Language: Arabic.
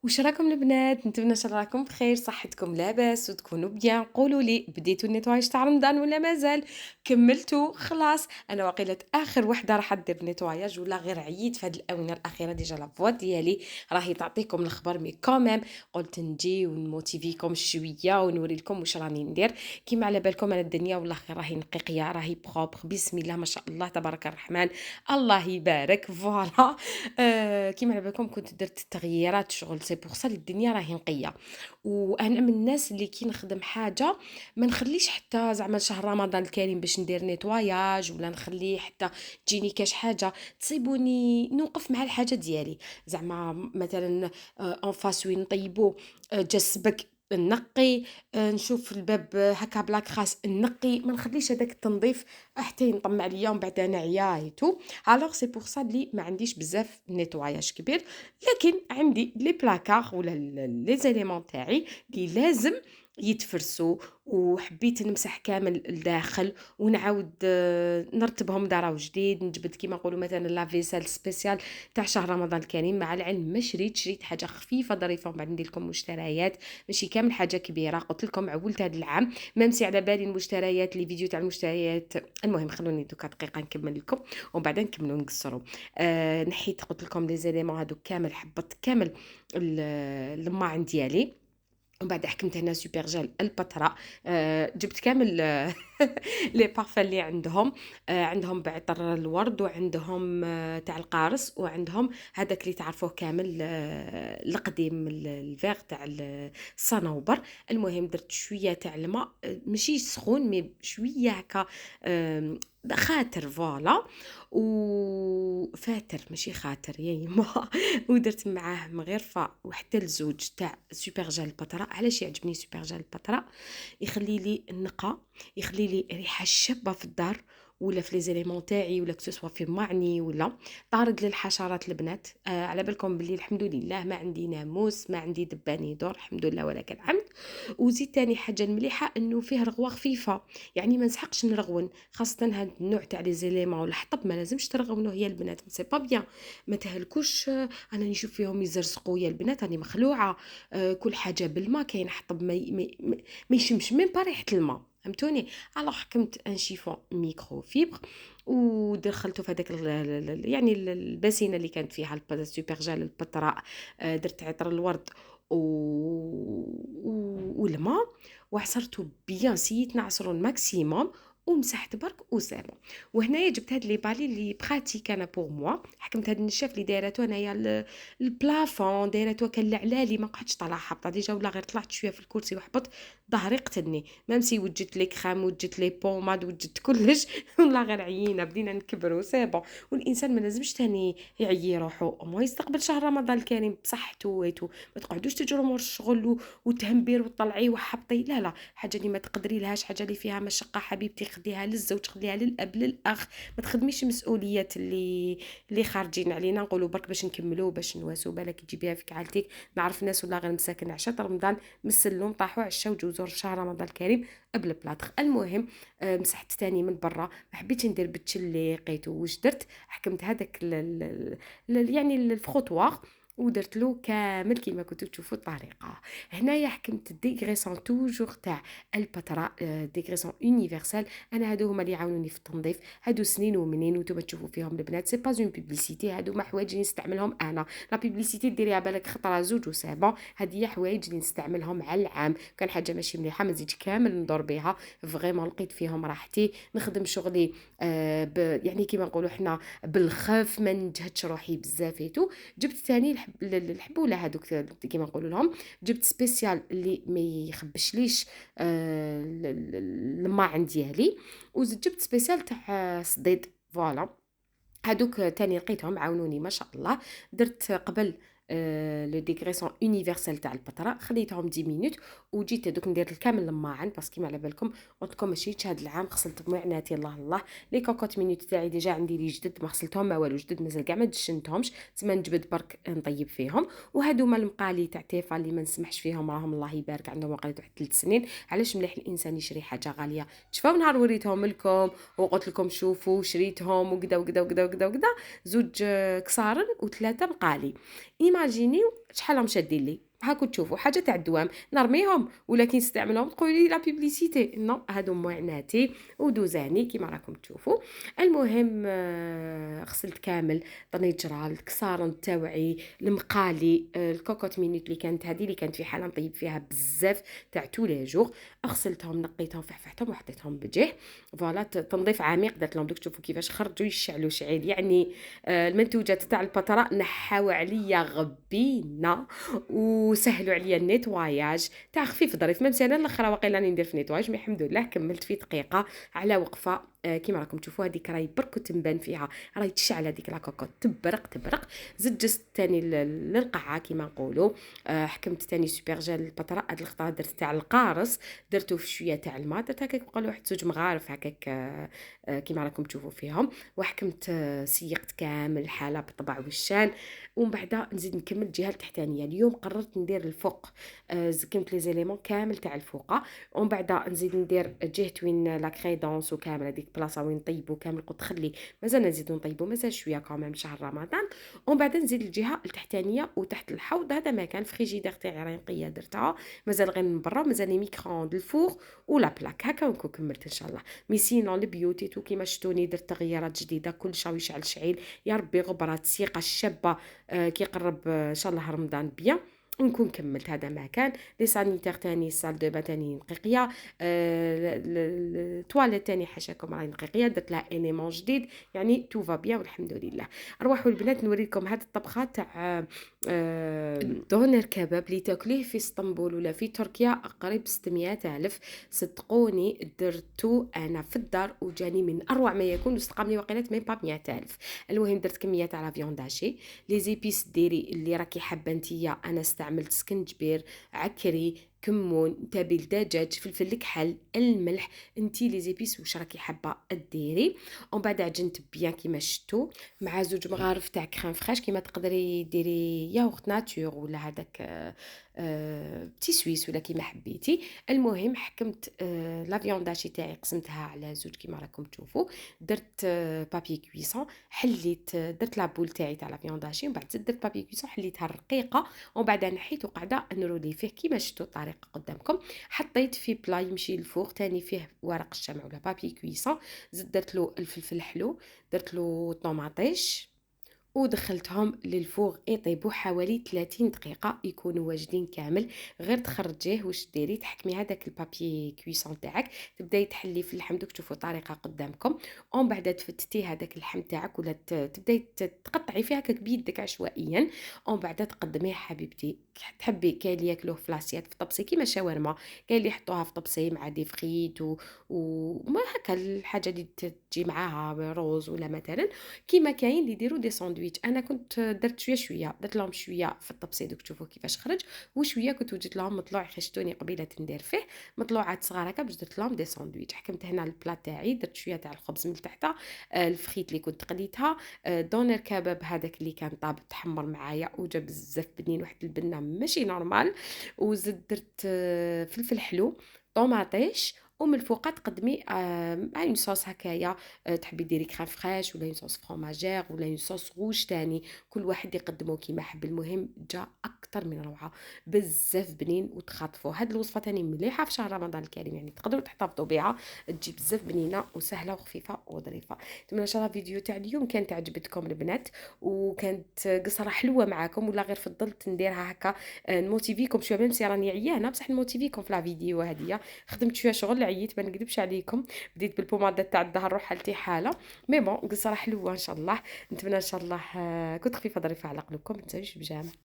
واش راكم البنات؟ نتمنى ان شاء الله راكم بخير، صحتكم لاباس وتكونوا بيان. قولوا لي، بديتوا النيتوايج تاع رمضان ولا مازال؟ كملتوا خلاص؟ انا وقيله اخر وحده راح دير نيتواياج ولا غير عييت في هذه الاونه الاخيره. ديجا لا فوا ديالي راهي تعطيكم الخبر، مي كوميم قلت نجي ونموتيفيكم شويه ونوري لكم واش راني ندير. كيما على بالكم انا الدنيا والله خير راهي نقيقيه، راهي بروبر، بسم الله ما شاء الله تبارك الرحمن، الله يبارك. فوالا. كيما على بالكم كنت درت تغييرات شغل، سي بوغ سا الدنيا راهي نقيه. وانا من الناس اللي كي نخدم حاجه ما نخليش حتى زعما شهر رمضان الكريم باش ندير نيتواياج، ولا نخليه حتى تجيني كاش حاجه تصيبوني نوقف مع الحاجه ديالي. زعما مثلا اون فاس وين نطيبو، جا السبك نقي، نشوف الباب هكا بلاك خاص نقي، ما نخليش هذاك التنظيف حتى ينطم عليا ومن بعد انا عيايتو. الوغ سي بور سا لي ما عنديش بزاف نيتواياج كبير، لكن عندي لي بلاكار ولا لي زيليمون تاعي اللي لازم يتفرسوا. وحبيت نمسح كامل الداخل ونعاود نرتبهم دارا وجديد، نجبد كيما نقولوا مثلا لا فيسال سبيسيال تاع شهر رمضان الكريم. مع العلم ما شريت حاجه خفيفه ظريفه، ومن بعد ندير لكم مشتريات ماشي كامل حاجه كبيره. قلت لكم عولت هذا العام ميمسي على بالي المشتريات، لي فيديو تاع المشتريات. المهم خلوني دوكا دقيقه نكمل لكم ومن بعد نكملوا نقصروا. نحيت قلت لكم لي زيليمون هادو كامل، حبطت كامل الماعن ديالي. ومن بعد حكمت هنا سوبر جel البتراء. جبت كامل لي بارفان اللي عندهم. عندهم بعطر الورد، وعندهم تاع القارص، وعندهم هذاك اللي تعرفوه كامل القديم الفيغ تاع الصنوبر. المهم درت شويه تاع الماء، ماشي سخون مي شويه هكا، خاطر فوالا، وفاتر ماشي خاطر يا يما. ودرت معاه مغرفه وحتى الزوج تاع سوبر جel البتراء. علاش يعجبني سوبر جel البتراء؟ يخلي لي النقا، يخلي لي ريحه شابه في الدار ولا في لي زيليمون تاعي، ولا كسوسوا في معني، ولا طارد للحشرات البنات. على بالكم باللي الحمد لله ما عندي ناموس، ما عندي دبان يدور الحمد لله ولك الحمد. وزيد تاني حاجه المليحه انه فيه رغوه خفيفه، يعني ما نسحقش نرغون، خاصه هاد النوع تاع لي زيليمون والحطب ما لازمش ترغونوه يا البنات، سي با بيان. ما تهلكوش. انا نشوف فيهم يزرزقوا يا البنات راني مخلوعه. كل حاجه بالما، كاين حطب ما يشمش من ريحه الماء، فهمتوني؟ الوغ حكمت ان شيفون ميكرو فيبر ودخلته في هذاك يعني الباسينه اللي كانت فيها السوبر جال البتراء. درت عطر الورد والماء، وعصرته بيان، سيت نعصرو الماكسيموم ومسحت برك وسابون. وهنايا جبت هاد لي بالي اللي براتيك انا بور موا. حكمت هاد النشاف اللي دايرته انايا البلافون، دايرته كالعلالي، ما قعدتش طالعه حابطه ديجا، ولا غير طلعت شويه في الكرسي وحبط ظهري قتلني. ميمسي وجدت لي كريم، وجدت لي بوماد، وجدت كلش والله غير عيينا بدينا نكبروا سي بون. والانسان ما لازمش تاني يعيي روحو، ما يستقبل شهر رمضان الكريم بصحته ويتو. ما تقعدوش تجروا مور الشغل وتهمبير وتطلعي وحبطي، لا لا، حاجه اللي ما تقدري لهاش، حاجه اللي فيها مشقه حبيبتي خديها للزوج، خديها للاب للاخ. ما تخدميش مسؤوليات اللي خارجين علينا، نقولوا برك باش نكملوا باش نواسوا، بالك تجيبيها فيك عائلتك. نعرف ناس ولا غير مساكن عشاء رمضان مسلهم طاحوا عشاء وجوزوا شهر رمضان الكريم قبل بلاطخ. المهم مسحت تاني من برا، ما حبيتش ندير بتشلي لقيته. واش درت؟ حكمت هذاك يعني الفخوطوار ودرت له كامل كيما كنتو تشوفوا الطريقه. هنايا حكمت ديغريسون توجور تاع البتراء، ديغريسون يونيفرسال. انا هادو هما اللي يعاونوني في التنظيف، هادو سنين ومنين وانتم تشوفوا فيهم البنات، سي با اون بوبليسيتي، هادو ما حوايج اللي نستعملهم انا. لا بوبليسيتي ديريها بالك خطره زوج وسي بون، هادي حوايج اللي نستعملهم على العام. كان حاجه ماشي مليحه ما نزيدش كامل ندور بها، فريمون لقيت فيهم راحتي، نخدم شغلي يعني كيما نقولوا حنا بالخف، ما نجهدش روحي بزافيتو. جبت ثاني الحبوله هذوك كيما نقولوا لهم، جبت سبيسيال اللي ما يخبشليش الماعن ديالي، وجبت سبيسيال تاع صديد. فوالا، هادوك تاني لقيتهم عاونوني ما شاء الله. درت قبل لو ديغريسون يونيفرسال تاع البطره، خليتهم 10 مينوت وجيت هذوك ندير الكامل الماعن، باسكو على بالكم قلت لكم ماشي هذا العام غسلت بمعناتي الله الله. لي كوكوت مينوت تاعي ديجا عندي لي جدد، ما غسلتهم ما والو، جدد مازال كاع ما دشنتهمش، تما نجبد برك نطيب فيهم. وهادو ما المقالي تاع تيفا اللي ما نسمحش فيهم، راهم الله يبارك عندهم وقيله واحد 3 سنين. علاش مليح الانسان يشري حاجه غاليه؟ شفاو نهار وريتهم لكم وقلت لكم شوفوا شريتهم وكذا وكذا وكذا وكذا وكذا، زوج كسارن وثلاثه مقالي. ايماجينيو شحال راهم شادين لي، هاكم تشوفوا حاجه تاع الدوام نرميهم ولكن نستعملهم تقولوا لي لا بيبليسيتي، نو هادو معاناتي ودوزاني كيما راكم تشوفوا. المهم غسلت كامل طنجره الكسارون تاوعي المقالي، الكوكوت مينوت اللي كانت هذه اللي كانت في حاله نطيب فيها بزاف تاع تو لي جور، غسلتهم نقيتهم فحفحتهم وحطيتهم بجه فوالا تنظيف عميق. درت لهم دوك تشوفوا كيفاش خرجوا يشعلوا شعيل يعني. المنتوجات تاع البطره نحاو عليا غبينا وسهلوا عليا النيتواياج تاع خفيف ظريف. ميم سي انا الاخر واقيلا راني ندير في نيتواياج، مي الحمد لله كملت في دقيقه على وقفه. كيما راكم تشوفوا هذيك راهي برك تنبان فيها، راهي تشعل هذيك لاكوكو تبرق. زدت جست ثاني للقاعه كيما نقولوا. حكمت ثاني سوبر جيل البطره هاد الخطره درت تاع القارص، درتو في شويه تاع الماء، درت هكاك بقى واحد زوج مغارف هكاك كيما راكم تشوفوا فيهم. وحكمت سيقت كامل الحاله بطبع والشان، ومن بعد نزيد نكمل الجهه التحتانيه. اليوم قررت ندير الفوق، زكمت لي زيليمون كامل تاع الفوقه، ومن بعد نزيد ندير جهه وين لا كريدونس وكامل هذيك البلاصه وين نطيبوا كامل. قلت خلي مازال نزيدو نطيبوا مازال شويه كمان شهر رمضان. ومن بعد نزيد الجهه التحتانيه وتحت الحوض هذا مكان فريجيدير تاعي راهي نقيه درتها، مازال غير من برا مازال لي ميكرووند الفور ولا بلاك هكا ونكون كملت ان شاء الله. مي سينون البيوتي تو كيما شفتوني درت تغييرات جديده كل شوي يشعل شعيل. يا ربي غبرات سيقه الشابه كي قرب ان شاء الله رمضان بيان ونكون كملت هذا ما كان. لي سانيتير تاني السال دو با تاني نقيقيه، التواليت تاني حاشاكم راهي نقيقيه، درت لها انيمون جديد يعني تو فا بيان والحمد لله. روحوا البنات نوريكم هذه الطبخه تاع دونر كباب اللي تاكليه في اسطنبول ولا في تركيا قريب 600 ألف. صدقوني درتو انا في الدار وجاني من اروع ما يكون، واستقامني وقيلت ميم با 100 ألف. المهم درت كميه تاع فيونداشي. لي زيبيس ديري اللي راكي حابه نتيا، انا استعملت سكنجبير عكري كمون تابل دجاج فلفل الكحل الملح، انتي لي زيبيس واش راكي حابه ديري. ومن بعد عجنت بيان كيما شفتوا مع زوج مغارف تاع كريم فريش. كيما تقدري ديري ياغورت ناتور ولا هذاك بتي سويس ولا كيما حبيتي. المهم حكمت لا فيونداشي تاعي قسمتها على زوج كيما راكم تشوفوا. درت بابي كويسون، حليت درت لا بول تاعي تاع لا فيونداشي، ومن بعد درت بابي كويسون حليتها رقيقه، ومن بعد نحيت وقاعده نرولي فيه كيما شفتوا الطريقه قدامكم. حطيت في بلا يمشي الفوق تاني فيه ورق الشمع ولا بابي كويسون، زدت درت له الفلفل الحلو، درت له طوماطيش ودخلتهم للفوغ يطيبوا حوالي 30 دقيقة يكونوا واجدين كامل. غير تخرجيه واش ديري تحكمي هذاك البابي كويسون تاعك، تبداي تحلي في اللحم دوك تشوفوا طريقة قدامكم، ومن بعد تفتتي هذاك اللحم تاعك ولا تبداي تقطعي فيه هكاك بيدك عشوائيا، ومن بعد تقدميه حبيبتي تحبي. كاين اللي ياكلوه في لاسيات في طبسي كيما شاورما، كاين اللي يحطوها في طبسي مع دي فريت وما هكا الحاجة اللي تجي معاها روز ولا مثلا. كيما كاين اللي يديروا دي ساندويتش، انا كنت درت شويه درت لهم شويه في الطبسي دوك تشوفوا كيفاش خرج، وشويه كنت وجدت لهم مطلوع خشتوني قبيله ندير فيه مطلوعات صغار هكا باش درت لهم دي ساندويتش. حكمت هنا البلا تاعي درت شويه تاع الخبز من تحت، الفخيت اللي كنت قليتها، دونر كباب هذاك اللي كان طاب تحمر معايا وجا بزاف بنين واحد البنه ماشي نورمال، وزدت درت فلفل حلو طوماطيش، ومن الفوق تقدمي اون صوص هكايا، تحبي ديري كريم فريش ولا اون صوص فروماجير ولا اون صوص روج تاني، كل واحد يقدمه كيما حب. المهم جا اكثر من روعه بزاف بنين وتخاطفوا. هاد الوصفه تاني مليحه في شهر رمضان الكريم يعني تقدروا تحتفظوا بها، تجي بزاف بنينه وسهله وخفيفه وظريفه. نتمنى ان شاء الله الفيديو تاع اليوم كانت عجبتكم البنات وكانت قصره حلوه معاكم، ولا غير فضلت نديرها هكا نموتيفيكم شويه ميم سي راني عيانه بصح نموتيفيكم في لا فيديو هذه. خدمت شويه شغل عييت ما نكذبش عليكم، بديت بالبوماده تاع الظهر روح حالتي حاله، مي بون قصه حلوه ان شاء الله. نتمنى ان شاء الله كنت خفيفه ظريفه على قلوبكم. ما تنساوش بجامع.